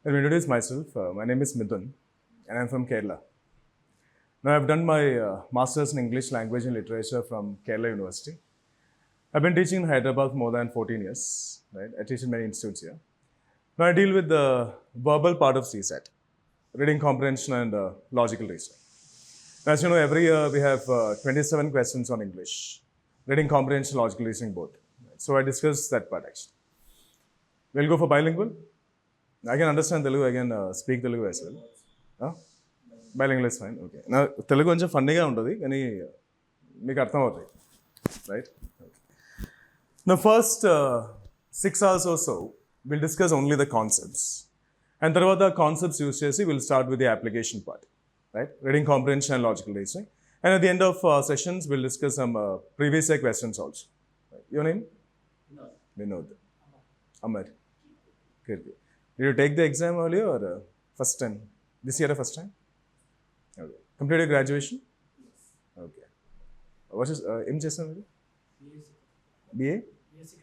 Let me introduce myself. My name is Mithun, and I'm from Kerala. Now, I've done my master's in English Language and Literature from Kerala University. I've been teaching in Hyderabad for more than 14 years. Right? I teach in many institutes here. Now, I deal with the verbal part of CSAT, reading comprehension and logical reasoning. Now, as you know, every year we have 27 questions on English, reading comprehension, logical reasoning both. Right? So, I discussed that part actually. We'll go for bilingual. I can understand Telugu, I can speak Telugu as well. Bilingual is fine, okay. Now, Telugu కొంచెం ఫన్నీగా ఉంటుంది కానీ మీకు అర్థం అవుతాయి, right? Okay. Now, first 6 hours or so, we'll discuss only the concepts. And తర్వాత concepts use చేసి we'll start with the application part, right? Reading comprehension and logical reasoning. And at the end of sessions, we'll discuss some previous year questions also. Right? Your name? Vinod. Amar. Kirti. Did you take the exam earlier or first time? This year or first time? Okay. Completed graduation? Yes. Okay. What is ఏం చేస్తాను మీరు? BA? BSc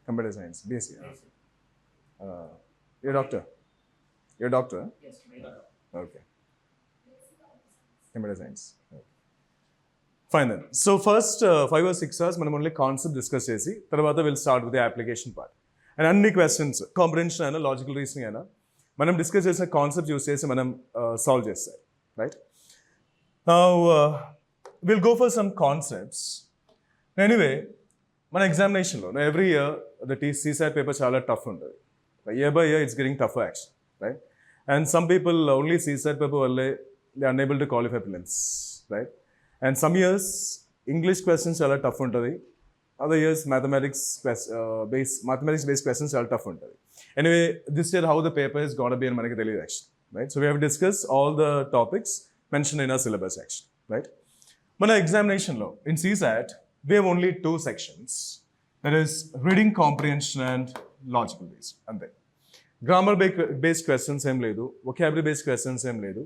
Computer Science. BSc. Yes. You're a doctor? You're a doctor? Yes, right. Okay. Computer Science. Okay. Fine then. So first 5 or 6 hours మనం only concept discuss చేసి తర్వాత we'll start with the application part. And అన్ని questions comprehension అయినా logical reasoning అయినా మనం discuss చేసిన concept use చేసి మనం సాల్వ్ చేస్తారు, right? Will go for some concepts. Anyway మన ఎగ్జామినేషన్లో ఎవ్రీ ఇయర్ CSAT పేపర్ చాలా టఫ్ ఉంటుంది. Year by year it's getting tough action, right? And some people only CSAT paper వల్లే they unable to qualify prelims, right? And some years English questions చాలా tough ఉంటుంది. Other years, mathematics based questions are tough. Anyway, this year how the paper is going to be in manaki teliyu actually, right? So we have discussed all the topics mentioned in our syllabus actually, right? Mana examination lo in CSAT we have only 2 sections, that is reading comprehension and logical based. And then grammar based questions em ledu, vocabulary based questions em ledu.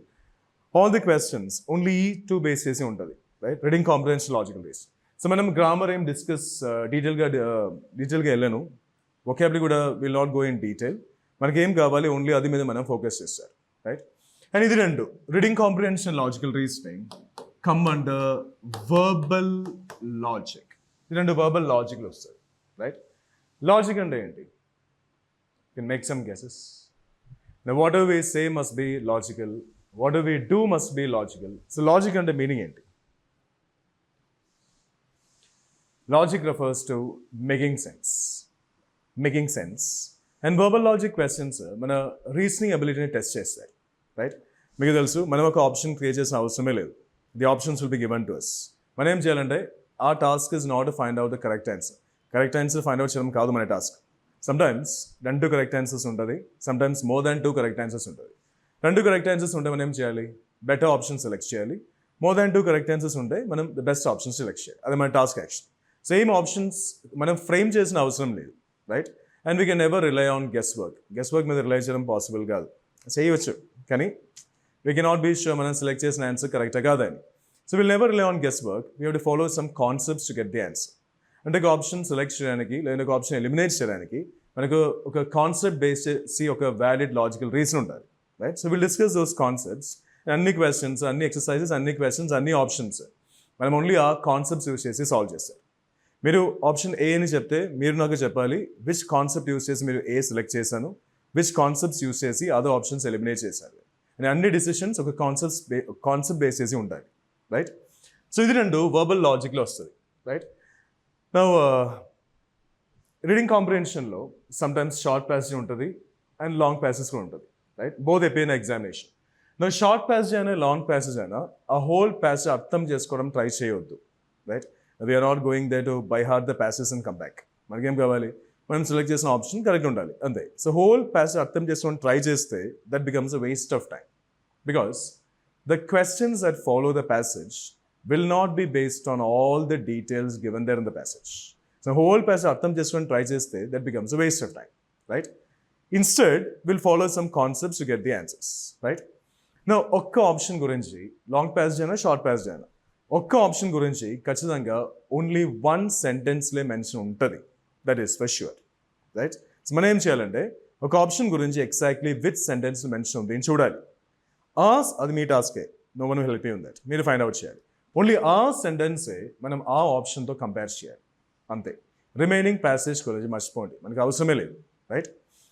All the questions only 2 bases untadi, right? Reading comprehension, logical based. So మనం grammar ఏం discuss డీటెయిల్గా వెళ్ళను, vocabulary కూడా will not go in detail. మనకి ఏం కావాలి only అది మీద మనం ఫోకస్ చేస్తారు, రైట్? అండ్ ఇది రెండు reading comprehension, logical reasoning come under verbal logic. ఇది రెండు వర్బల్ లాజిక్లు వస్తుంది, రైట్? లాజిక్ అంటే ఏంటి? Can make some guesses. Whatever we say must be logical, whatever we do must be logical. So logic అంటే meaning ఏంటి? Logic refers to making sense. And verbal logic questions మన reasoning అబిలిటీని test చేస్తాయి, right? మీకు తెలుసు మనం ఒక option create చేసిన అవసరమే లేదు. The options will be given to us. మనం ఏం చేయాలంటే ఆ task is not to find out the correct answer. Correct answer find out చేయడం కాదు మన టాస్క్. సమ్టైమ్స్ 2 కరెక్ట్ ఆన్సర్స్ ఉంటుంది, sometimes more than 2 correct answers ఉంటుంది. 2 కరెక్ట్ ఆన్సర్స్ ఉంటే మనం ఏం చేయాలి? బెటర్ ఆప్షన్ సెలెక్ట్ చేయాలి. మోర్ దాన్ 2 కరెక్ట్ ఆన్సర్స్ ఉంటే మనం ద బెస్ట్ ఆప్షన్ సెలెక్ట్ చేయాలి. అది మన టాస్క్ యాక్షన్. సేమ్ ఆప్షన్స్ మనం ఫ్రేమ్ చేసిన అవసరం లేదు, right? And we can never rely on guess work మీద రిలై చేయడం పాసిబుల్ కాదు. చేయవచ్చు కానీ వీ కెనాట్ బీ షూర్ మనం సెలెక్ట్ చేసిన ఆన్సర్ కరెక్టా కాదని. So will never rely on guess work. We have to follow some concepts to get the answer. అంటే ఒక ఆప్షన్ సెలెక్ట్ చేయడానికి లేదా ఒక ఆప్షన్ ఎలిమినేట్ చేయడానికి మనకు ఒక కాన్సెప్ట్ బేస్ చేసి ఒక వ్యాలిడ్ లాజికల్ రీజన్ ఉండాలి, right? So will discuss those concepts. అన్ని క్వశ్చన్స్, అన్ని ఎక్సర్సైజెస్, అన్ని క్వశ్చన్స్, అన్ని ఆప్షన్స్ మనం ఓన్లీ ఆ కాన్సెప్ట్స్ యూస్ చేసి సాల్వ్ చేస్తారు. మీరు ఆప్షన్ ఏ అని చెప్తే మీరు నాకు చెప్పాలి విచ్ కాన్సెప్ట్ యూస్ చేసి మీరు ఏ సెలెక్ట్ చేశాను, విచ్ కాన్సెప్ట్స్ యూస్ చేసి అదర్ ఆప్షన్స్ ఎలిమినేట్ చేశారు. అండ్ అన్ని డిసిషన్స్ ఒక కాన్సెప్ట్ బేస్ చేసి ఉంటాయి, రైట్? సో ఇది రెండు వర్బల్ లాజిక్లో వస్తుంది, రైట్? నా రీడింగ్ కాంప్రిహెన్షన్లో సమ్టైమ్స్ షార్ట్ ప్యాసేజ్ ఉంటుంది అండ్ లాంగ్ ప్యాసేజ్ కూడా ఉంటుంది, రైట్? బోత్ అయిపోయిన ఎగ్జామినేషన్. నా షార్ట్ ప్యాసేజ్ అయినా లాంగ్ ప్యాసేజ్ అయినా ఆ హోల్ ప్యాసేజ్ అర్థం చేసుకోవడం ట్రై చేయవద్దు, right? We are not going there to by heart the passages and come back. మనకేం కావాలి? మనం సెలెక్ట్ చేసిన ఆప్షన్ కరెక్ట్ ఉండాలి, అంతే. సో హోల్ ప్యాసేజ్ అర్థం చేసుకొని ట్రై చేస్తే that becomes a waste of time, because the questions that follow the passage will not be based on all the details given there in the passage. So whole passage అర్థం చేసుకొని try చేస్తే that becomes a waste of time, right? Instead will follow some concepts to get the answers, right? నా ఒక్క option గురించి long passage అయినా short passage అయినా ఒక్క option గురించి ఖచ్చితంగా ఓన్లీ 1 సెంటెన్స్లే మెన్షన్ ఉంటుంది, that is for sure, right? So మనం ఏం చేయాలంటే ఒక ఆప్షన్ గురించి ఎగ్జాక్ట్లీ విచ్ సెంటెన్స్ మెన్షన్ ఉంది అని చూడాలి. ఆస్ అది మీ టాస్కే, no one will help you in that. మీరు ఫైండ్ అవుట్ చేయాలి. ఓన్లీ ఆ సెంటెన్సే మనం ఆ ఆప్షన్తో కంపేర్ చేయాలి, అంతే. రిమైనింగ్ ప్యాసేజ్ గురించి మర్చిపోండి, మనకు అవసరమే లేదు, రైట్.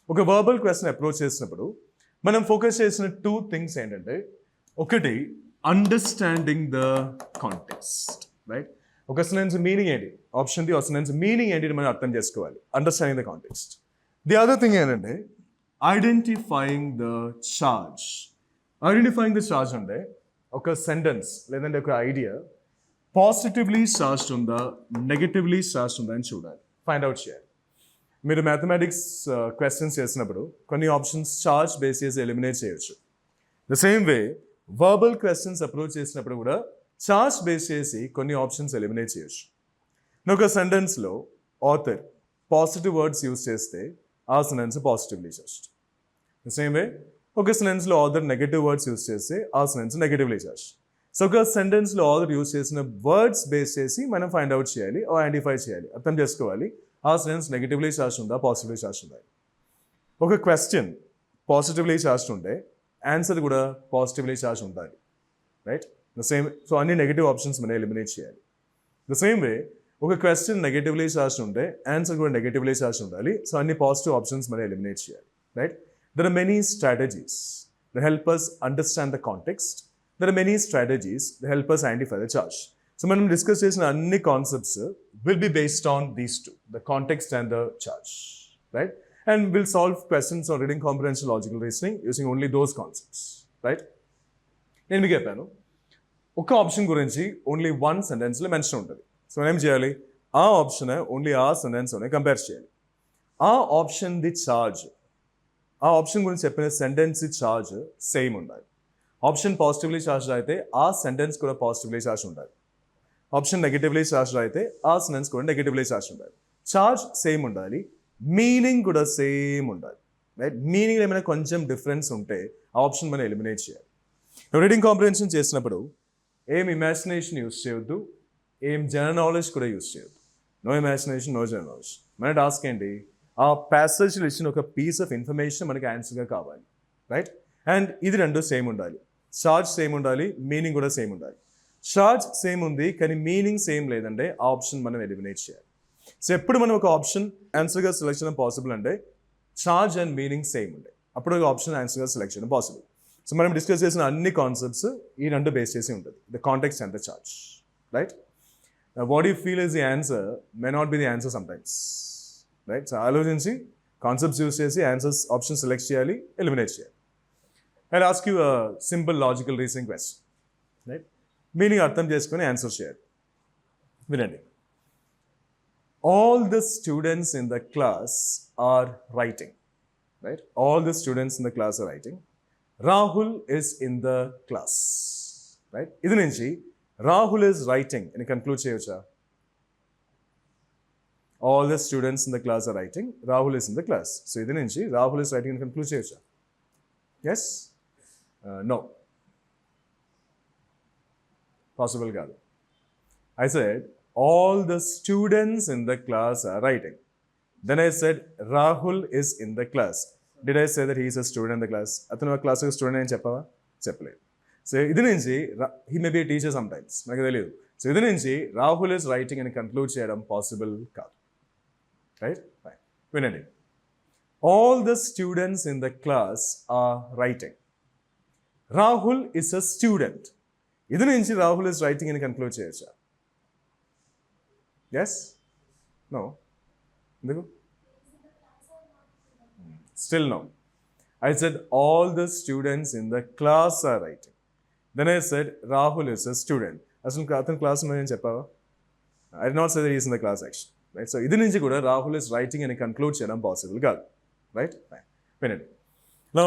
ఒక వర్బల్ క్వశ్చన్ అప్రోచ్ చేసినప్పుడు మనం ఫోకస్ చేసిన 2 థింగ్స్ ఏంటంటే, ఒకటి అండర్స్టాండింగ్ ద కాంటెక్స్ట్, రైట్. ఒక సెంటెన్స్ మీనింగ్ ఏంటి, ఆప్షన్ ది ఒక సెంటెన్స్ మీనింగ్ ఏంటి మనం అర్థం చేసుకోవాలి, understanding the context. The other thing ఏంటంటే identifying the charge. Identifying the charge అంటే ఒక సెంటెన్స్ లేదంటే ఒక ఐడియా పాజిటివ్లీ చార్జ్డ్ ఉందా, నెగటివ్లీ చార్జ్డ్ ఉందా అని చూడాలి, ఫైండ్ అవుట్ చేయాలి. మీరు మ్యాథమెటిక్స్ క్వశ్చన్స్ చేసినప్పుడు కొన్ని ఆప్షన్స్ చార్జ్ బేస్ చేసి ఎలిమినేట్ చేయొచ్చు. The same way verbal questions approach చేసినప్పుడు కూడా చార్జ్ బేస్ చేసి కొన్ని ఆప్షన్స్ ఎలిమినేట్ చేయొచ్చు. ఒక సెంటెన్స్లో ఆథర్ పాజిటివ్ వర్డ్స్ యూజ్ చేస్తే ఆ sentence positively charged. The same way ఒక సెంటెన్స్లో ఆథర్ నెగటివ్ వర్డ్స్ యూజ్ చేస్తే ఆ సెంటెన్స్ నెగటివ్లీ చార్జ్డ్. సో ఒక సెంటెన్స్లో ఆథర్ యూజ్ చేసిన వర్డ్స్ బేస్ చేసి మనం ఫైండ్ అవుట్ చేయాలి, ఐడెంటిఫై చేయాలి, అర్థం చేసుకోవాలి ఆ సెంటెన్స్ నెగటివ్లీ చార్జ్ ఉందా, పాజిటివ్లీ చార్జ్ ఉందా. ఒక క్వశ్చన్ పాజిటివ్లీ చార్జ్ ఉంటే ఆన్సర్ కూడా పాజిటివ్లీ చార్జ్ ఉండాలి, రైట్. ద సేమ్, సో అన్ని నెగటివ్ ఆప్షన్స్ మనం ఎలిమినేట్ చేయాలి. ద సేమ్ వే ఒక క్వశ్చన్ నెగటివ్లీ చార్జ్ ఉంటే ఆన్సర్ కూడా నెగటివ్లీ చార్జ్ ఉండాలి, సో అన్ని పాజిటివ్ ఆప్షన్స్ మనం ఎలిమినేట్ చేయాలి, right. There are many strategies that help us understand the context. There are many strategies that help us identify the charge. So, మనం discuss చేసిన అన్ని concepts will be based on these two, the context and the charge, right? And we'll solve questions on reading comprehension, logical reasoning using only those concepts, right? నేను మీకు చెప్పాను ఒక option గురించి only 1 సెంటెన్స్లో mention ఉంటుంది. So మనం ఏం చేయాలి, ఆ ఆప్షన్ ఓన్లీ ఆ సెంటెన్స్లోనే కంపేర్ చేయాలి. ఆ ఆప్షన్ ది చార్జ్, ఆ ఆప్షన్ గురించి చెప్పిన సెంటెన్స్ చార్జ్ సేమ్ ఉండాలి. ఆప్షన్ పాజిటివ్లీ చార్జ్ అయితే ఆ సెంటెన్స్ కూడా పాజిటివ్లీ చార్జ్ ఉండాలి. ఆప్షన్ నెగిటివ్లీ చార్జ్ అయితే ఆ సెంటెన్స్ కూడా నెగిటివ్లీ చార్జ్ ఉండాలి. చార్జ్ సేమ్ ఉండాలి, మీనింగ్ కూడా సేమ్ ఉండాలి, రైట్. మీనింగ్ ఏమైనా కొంచెం డిఫరెన్స్ ఉంటే ఆ ఆప్షన్ మనం ఎలిమినేట్ చేయాలి. రీడింగ్ కాంప్రిహెన్షన్ చేసినప్పుడు ఏం ఇమాజినేషన్ యూస్ చేయొద్దు, ఏం జనరల్ నాలెడ్జ్ కూడా యూస్ చేయొద్దు. No imagination, no general knowledge. మన టాస్క్ ఏంటి, ఆ ప్యాసేజ్లో ఇచ్చిన ఒక పీస్ ఆఫ్ ఇన్ఫర్మేషన్ మనకి ఆన్సర్గా కావాలి, రైట్. అండ్ ఇది రెండు సేమ్ ఉండాలి, చార్జ్ సేమ్ ఉండాలి, మీనింగ్ కూడా సేమ్ ఉండాలి. చార్జ్ సేమ్ ఉంది కానీ మీనింగ్ సేమ్ లేదంటే ఆ ఆప్షన్ మనం ఎలిమినేట్ చేయాలి. సో ఎప్పుడు మనం ఒక ఆప్షన్ ఆన్సర్గా సెలెక్ట్ చేయడం పాసిబుల్ అంటే చార్జ్ అండ్ మీనింగ్ సేమ్ ఉంటాయి, అప్పుడు ఒక ఆప్షన్ ఆన్సర్గా సెలెక్ట్ చేయడం పాసిబుల్. సో మనం డిస్కస్ చేసిన అన్ని కాన్సెప్ట్స్ ఈ రెండు బేస్ చేసి ఉంటుంది, the context and the charge, right. What you feel is the answer may not be the answer sometimes, right. So ఆలోచించి కాన్సెప్ట్స్ యూస్ చేసి ఆన్సర్స్ ఆప్షన్ సెలెక్ట్ చేయాలి, ఎలిమినేట్ చేయాలి. I ask you simple logical reasoning question, right. Meaning అర్థం చేసుకొని answer చేయాలి. వినండి. All the students in the class are writing, right. All the students in the class are writing. Rahul is in the class, right. ఇది నుంచి Rahul is writing అని conclude చేయవచ్చా? All the students in the class are writing, Rahul is in the class. So, ఇది నుంచి Rahul is writing and conclude చేయొచ్చా? Yes? No. Possible కాదు. I said, all the students in the class are writing. Then I said, Rahul is in the class. Did I say that he is a student in the class? అతను ఆ class student అని చెప్పవా? చెప్పలేదు. So ఇది నుంచి he may be a teacher sometimes, నాకు తెలియదు. So ఇది నుంచి Rahul is writing అని కన్క్లూడ్ చేయడం పాసిబుల్ కాదు, రైట్. ఫైన్. వినండి. All the students in the class are writing. Rahul is a student. ఇది నుంచి రాహుల్ ఇస్ రైటింగ్ అని కన్క్లూడ్ చేయొచ్చా? ఎస్? నో? ఎందుకు? Still no. I said all the students in the class are writing. Then I said Rahul is a student. అసలు అతను class ఉన్నాయని చెప్పావా? I did not say that he is in the class actually. Right? So ఇది నుంచి కూడా Rahul is writing అని conclude చేయడం possible కాదు, రైట్. వినండి. నౌ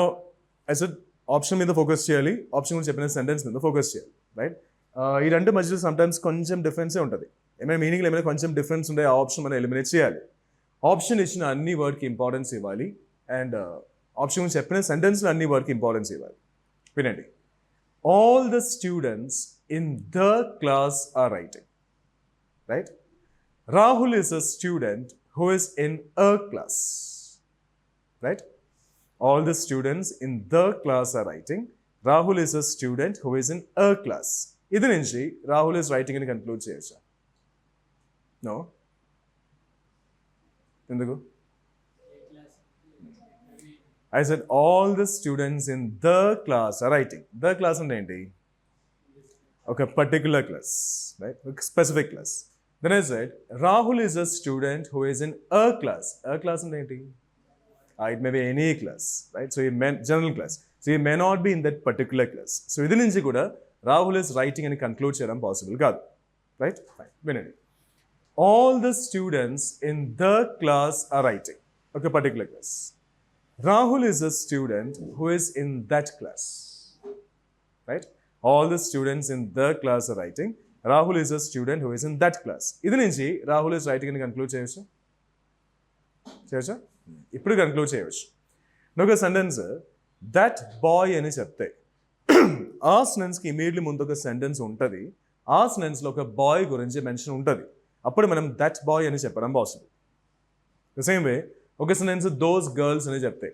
ఐ సెడ్ ఆప్షన్ మీద ఫోకస్ చేయాలి, ఆప్షన్ గురించి చెప్పిన సెంటెన్స్ మీద ఫోకస్ చేయాలి, రైట్. ఈ రెండు మధ్యలో సమ్టైమ్స్ కొంచెం డిఫరెన్సే ఉంటుంది, ఏమైనా మీనింగ్లో ఏమైనా కొంచెం డిఫరెన్స్ ఉంటే ఆ ఆప్షన్ మనం ఎలిమినేట్ చేయాలి. ఆప్షన్ ఇచ్చిన అన్ని వర్డ్కి ఇంపార్టెన్స్ ఇవ్వాలి అండ్ ఆప్షన్ గురించి చెప్పిన సెంటెన్స్లో అన్ని వర్డ్కి ఇంపార్టెన్స్ ఇవ్వాలి. వినండి. All the students in the class are writing, right. Rahul is a student who is in a class, right. All the students in the class are writing. Rahul is a student who is in a class. ఇది నుంచి Rahul is writing అని conclude చేయొచ్చా? No? ఎందుకు? I said all the students in the class are writing. The class అంటే ఏంటి? ఒక particular class, right? A specific class. Then I said Rahul is a student who is in a class. A class అంటే ఏంటి? It may be any class, right? So he meant general class. So he may not be in that particular class. So ఇది నుంచి కూడా Rahul is writing అని conclude చేయడం possible కాదు, right? Fine, వినండి. All the students in the class are writing. Okay, particular class. Rahul is a student who is in that class, right? All the students in the class are writing. Rahul is a student who is in that class. ఇది నుంచి Rahul is writing అని conclude చేయొచ్చు? ఇప్పుడు conclude చేయవచ్చు. ఒక sentence that boy అని చెప్తే ఆ సెంటెన్స్కి ఇమీడియట్లీ ముందు ఒక సెంటెన్స్ ఉంటుంది. ఆ సెంటెన్స్లో ఒక బాయ్ గురించి మెన్షన్ ఉంటుంది. అప్పుడు మనం దట్ బాయ్ అని చెప్పడం పాసిబుల్. ద సేమ్ వే ఒక సెంటెన్స్ దోస్ గర్ల్స్ అని చెప్తే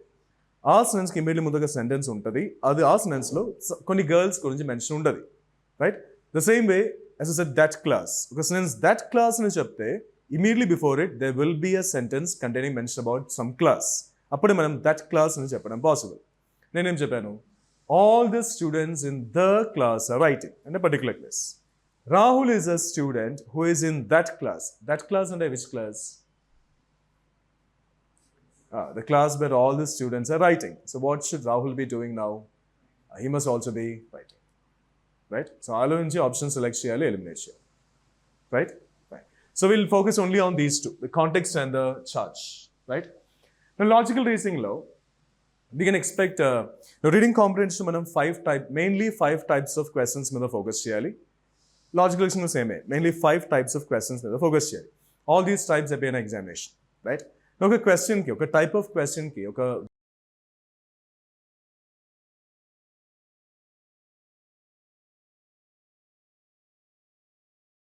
ఆ సెంటెన్స్కి ఇమీడియట్లీ ముందు ఒక సెంటెన్స్ ఉంటుంది. అది ఆ సెంటెన్స్లో కొన్ని గర్ల్స్ గురించి మెన్షన్ ఉంటుంది, right? The same way as I said that class. ఒక సెంటెన్స్ దట్ క్లాస్ అని చెప్తే immediately before it there will be a sentence containing mention about some class. అప్పుడు మనం that class అని చెప్పడం పాసిబుల్. నేనేం చెప్పాను? All the students in the class are writing in a particular class. Rahul is a student who is in that class. That class under which class? The class where all the students are writing. So what should Rahul be doing now? He must also be writing, right? So ఆలోచించి option select చేయాలి, eliminate చేయాలి, right? So we'll focus only on these two, the context and the charge, right? Now logical reasoning law, we can expect reading comprehension మనం mainly five types of questions మీద focus చేయాలి. Logical reasoning same mainly 5 types of questions మీద focus చేయాలి. All these types appear in examination, right? ఒక question కి, ఒక type of question కి, ఒక